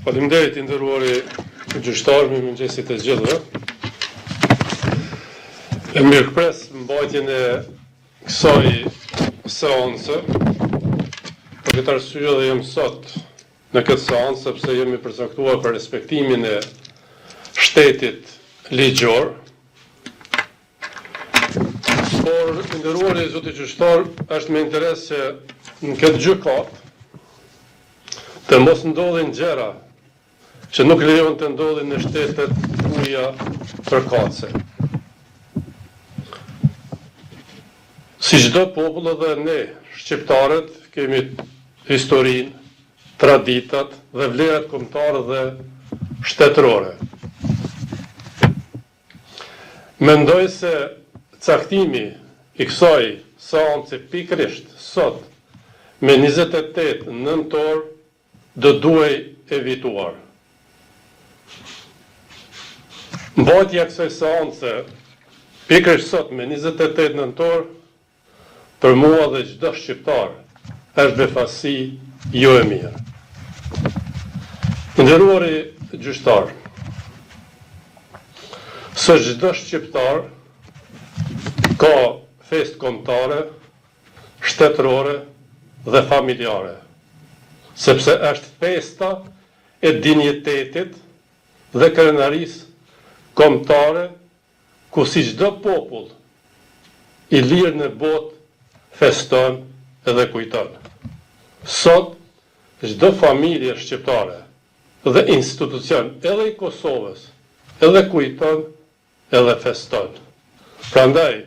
Faleminderit i nderuari gjyqtar, mirëmëngjesit e gjithëve. E mirëpres mbajtjen e kësaj seance. Për këtë arsye dhe jam sot në këtë seancë sepse jemi përcaktuar për respektimin e shtetit ligjor. Por i nderuari zoti gjyqtar, është me interes që në këtë gjykat të mos ndodhin gjëra që nuk lejon të ndodhin në shtetet tuaja përkatëse. Si çdo popull edhe ne, shqiptarët, kemi historinë, traditat dhe vlerat kombëtare dhe shtetërore. Mendoj se caktimi i kësaj seance pikërisht sot me 28 nëntor do duhej evituar. Mbajtja e kësaj seance pikërisht sot me 28 nëntor për mua dhe çdo shqiptar është befasi jo e mirë. Nderuari gjyqtar, së çdo shqiptar ka festë kombëtare, shtetërore dhe familjare, sepse është festa e dinjitetit dhe krenarisë kombëtare, ku si çdo popull i lirë në botë feston edhe kujton. Sot, çdo familje shqiptare dhe institucion edhe i Kosovës edhe kujton edhe feston. Prandaj,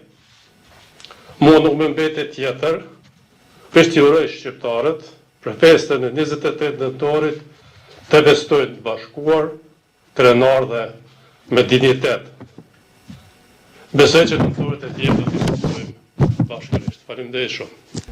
mua nuk më mbetet tjetër, veç t'i uroj shqiptarët për festën e 28 nëntorit të festojnë të bashkuar, krenar dhe me dinjitet. Besoj që nëntorit e tjetër të festojnë bashkërisht. Faleminderit shumë.